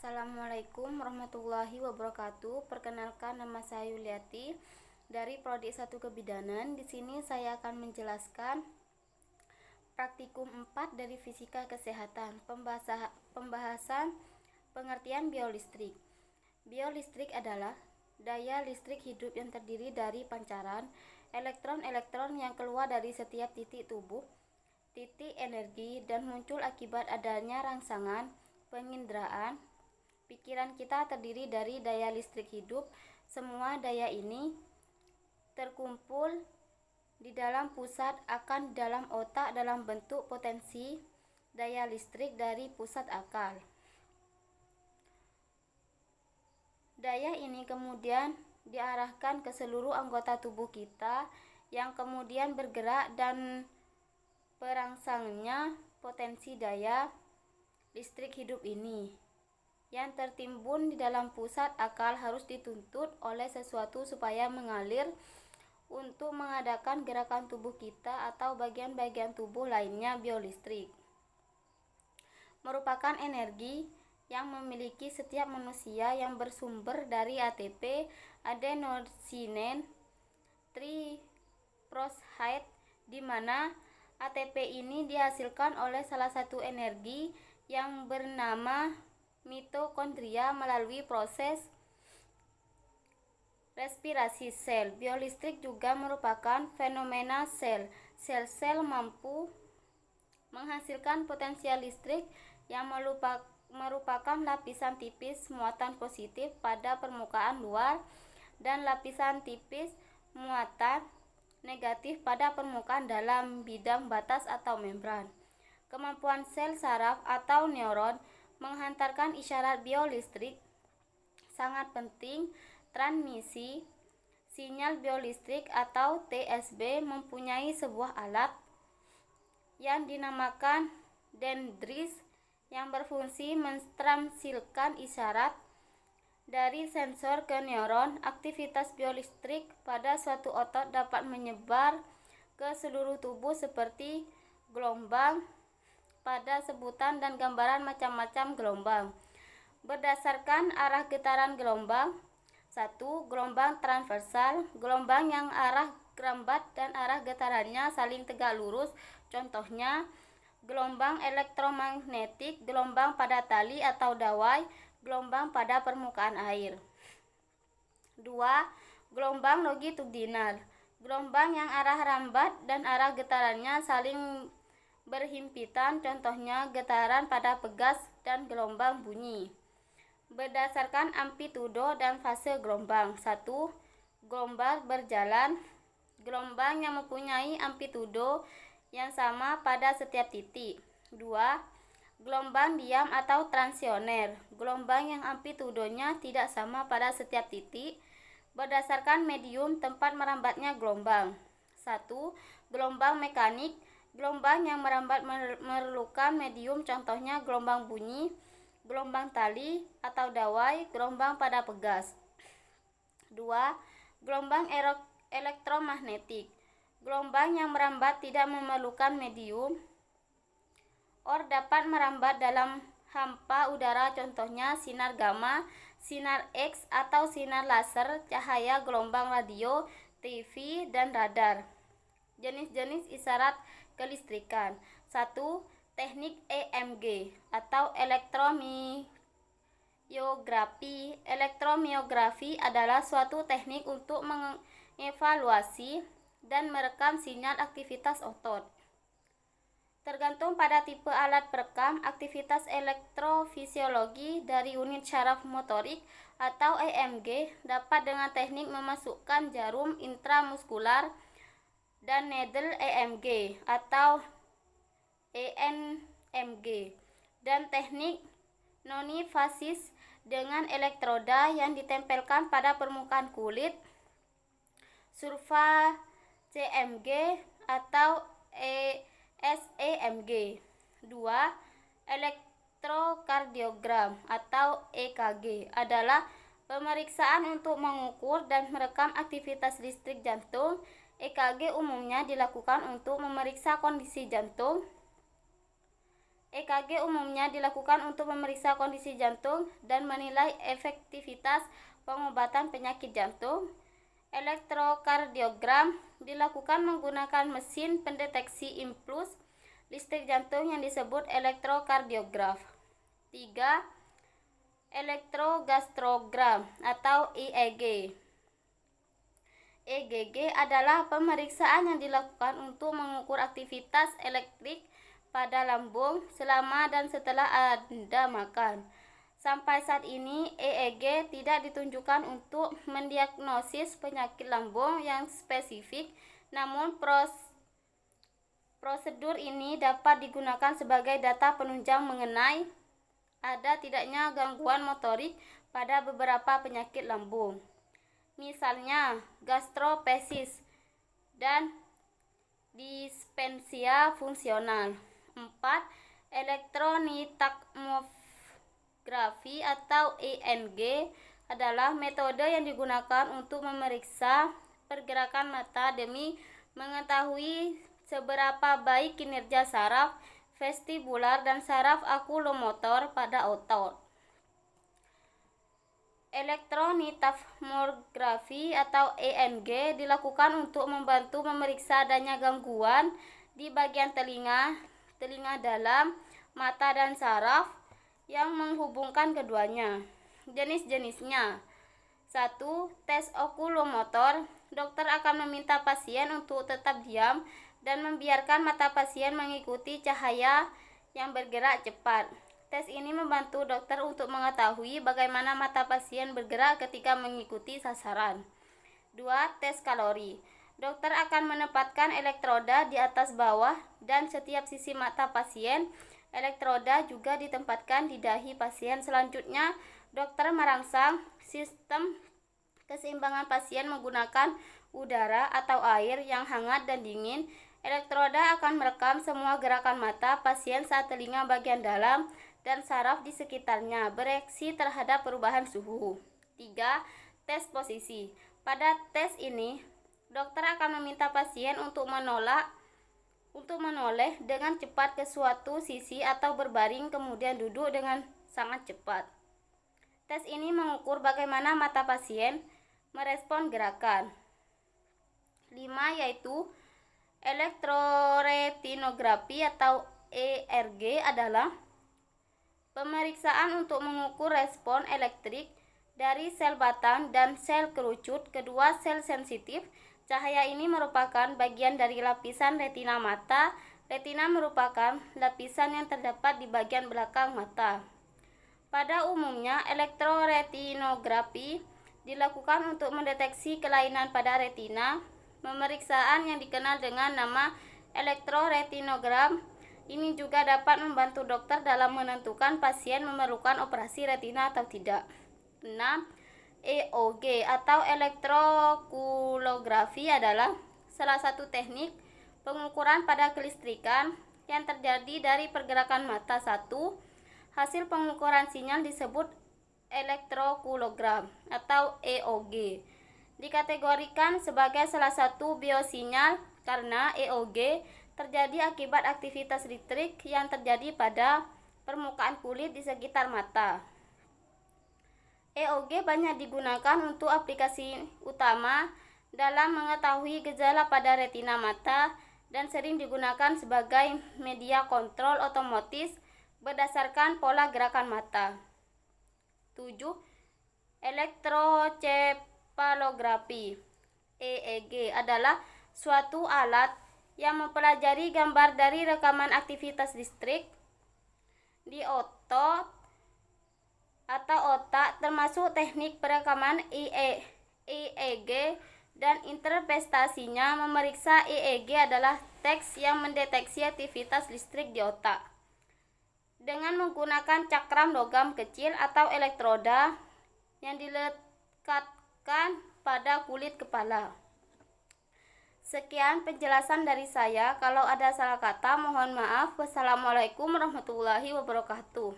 Assalamualaikum warahmatullahi wabarakatuh. Perkenalkan, nama saya Yuliati dari Prodi 1 Kebidanan. Di sini saya akan menjelaskan praktikum 4 dari Fisika Kesehatan. Pembahasan pengertian biolistrik. Biolistrik adalah daya listrik hidup yang terdiri dari pancaran elektron-elektron yang keluar dari setiap titik tubuh, titik energi, dan muncul akibat adanya rangsangan penginderaan. Pikiran kita terdiri dari daya listrik hidup. Semua daya ini terkumpul di dalam pusat akan dalam otak dalam bentuk potensi daya listrik dari pusat akal. Daya ini kemudian diarahkan ke seluruh anggota tubuh kita yang kemudian bergerak, dan perangsangnya potensi daya listrik hidup ini yang tertimbun di dalam pusat akal harus dituntut oleh sesuatu supaya mengalir untuk mengadakan gerakan tubuh kita atau bagian-bagian tubuh lainnya. Biolistrik merupakan energi yang memiliki setiap manusia yang bersumber dari ATP, adenosine triphosphate, di mana ATP ini dihasilkan oleh salah satu energi yang bernama mitokondria melalui proses respirasi sel. Biolistrik juga merupakan fenomena sel. Sel-sel mampu menghasilkan potensial listrik yang merupakan lapisan tipis muatan positif pada permukaan luar dan lapisan tipis muatan negatif pada permukaan dalam bidang batas atau membran. Kemampuan sel saraf atau neuron menghantarkan isyarat biolistrik sangat penting. Transmisi sinyal biolistrik atau TSB mempunyai sebuah alat yang dinamakan dendris yang berfungsi mentransmisikan isyarat dari sensor ke neuron. Aktivitas biolistrik pada suatu otot dapat menyebar ke seluruh tubuh seperti gelombang pada sebutan dan gambaran macam-macam gelombang berdasarkan arah getaran gelombang. 1. Gelombang transversal, gelombang yang arah gerambat dan arah getarannya saling tegak lurus. Contohnya gelombang elektromagnetik, gelombang pada tali atau dawai, gelombang pada permukaan air. 2. Gelombang longitudinal, gelombang yang arah rambat dan arah getarannya saling berhimpitan. Contohnya getaran pada pegas dan gelombang bunyi. Berdasarkan amplitudo dan fase gelombang. 1. Gelombang berjalan, gelombang yang mempunyai amplitudo yang sama pada setiap titik. 2. Gelombang diam atau transisioner, gelombang yang amplitudonya tidak sama pada setiap titik berdasarkan medium tempat merambatnya gelombang. 1. Gelombang mekanik, gelombang yang merambat memerlukan medium. Contohnya gelombang bunyi, gelombang tali atau dawai, gelombang pada pegas. 2. Gelombang elektromagnetik, gelombang yang merambat tidak memerlukan medium. Or dapat merambat dalam hampa udara. Contohnya sinar gamma, sinar X atau sinar laser, cahaya, gelombang radio, TV, dan radar. Jenis-jenis isyarat kelistrikan. 1. Teknik EMG atau elektromiografi. Elektromiografi adalah suatu teknik untuk mengevaluasi dan merekam sinyal aktivitas otot. Tergantung pada tipe alat perekam. Aktivitas elektrofisiologi dari unit syaraf motorik atau EMG dapat dengan teknik memasukkan jarum intramuskular dan needle EMG atau ENMG, dan teknik non-invasif dengan elektroda yang ditempelkan pada permukaan kulit, surfa CMG atau SEMG. 2. Elektrokardiogram atau EKG adalah pemeriksaan untuk mengukur dan merekam aktivitas listrik jantung. EKG umumnya dilakukan untuk memeriksa kondisi jantung EKG umumnya dilakukan untuk memeriksa kondisi jantung dan menilai efektivitas pengobatan penyakit jantung. Elektrokardiogram dilakukan menggunakan mesin pendeteksi impuls listrik jantung yang disebut elektrokardiograf. 3. Elektrogastrogram atau EEG. EGG adalah pemeriksaan yang dilakukan untuk mengukur aktivitas elektrik pada lambung selama dan setelah Anda makan. Sampai saat ini, EEG tidak ditunjukkan untuk mendiagnosis penyakit lambung yang spesifik, namun prosedur ini dapat digunakan sebagai data penunjang mengenai ada tidaknya gangguan motorik pada beberapa penyakit lambung. Misalnya gastroparesis dan dispepsia fungsional. 4. Elektronitagmografi atau ENG adalah metode yang digunakan untuk memeriksa pergerakan mata demi mengetahui seberapa baik kinerja saraf vestibular dan saraf okulomotor pada otot. Elektronitagmografi atau ENG dilakukan untuk membantu memeriksa adanya gangguan di bagian telinga dalam, mata dan saraf yang menghubungkan keduanya. Jenis-jenisnya. 1. Tes okulomotor. Dokter akan meminta pasien untuk tetap diam dan membiarkan mata pasien mengikuti cahaya yang bergerak cepat. Tes ini membantu dokter untuk mengetahui bagaimana mata pasien bergerak ketika mengikuti sasaran. 2. Tes kalori. Dokter akan menempatkan elektroda di atas bawah dan setiap sisi mata pasien. Elektroda juga ditempatkan di dahi pasien. Selanjutnya, dokter merangsang sistem keseimbangan pasien menggunakan udara atau air yang hangat dan dingin. Elektroda akan merekam semua gerakan mata pasien saat telinga bagian dalam dan saraf di sekitarnya bereaksi terhadap perubahan suhu. 3. Tes posisi. Pada tes ini, dokter akan meminta pasien untuk menoleh dengan cepat ke suatu sisi atau berbaring kemudian duduk dengan sangat cepat. Tes ini mengukur bagaimana mata pasien merespon gerakan. 5. Yaitu elektroretinografi atau ERG adalah pemeriksaan untuk mengukur respon elektrik dari sel batang dan sel kerucut, kedua sel sensitif. Cahaya ini merupakan bagian dari lapisan retina mata. Retina merupakan lapisan yang terdapat di bagian belakang mata. Pada umumnya, elektroretinografi dilakukan untuk mendeteksi kelainan pada retina. Pemeriksaan yang dikenal dengan nama elektroretinogram ini juga dapat membantu dokter dalam menentukan pasien memerlukan operasi retina atau tidak. 6. EOG atau elektrokulografi adalah salah satu teknik pengukuran pada kelistrikan yang terjadi dari pergerakan mata. 1. Hasil pengukuran sinyal disebut elektrokulogram atau EOG. Dikategorikan sebagai salah satu biosinyal karena EOG terjadi akibat aktivitas listrik yang terjadi pada permukaan kulit di sekitar mata. EOG banyak digunakan untuk aplikasi utama dalam mengetahui gejala pada retina mata dan sering digunakan sebagai media kontrol otomatis berdasarkan pola gerakan mata. 7. Elektrocefalografi EEG adalah suatu alat yang mempelajari gambar dari rekaman aktivitas listrik di otot atau otak, termasuk teknik perekaman EEG dan interpretasinya. Memeriksa EEG adalah tes yang mendeteksi aktivitas listrik di otak dengan menggunakan cakram logam kecil atau elektroda yang dilekatkan pada kulit kepala. Sekian penjelasan dari saya. Kalau ada salah kata, mohon maaf. Wassalamualaikum warahmatullahi wabarakatuh.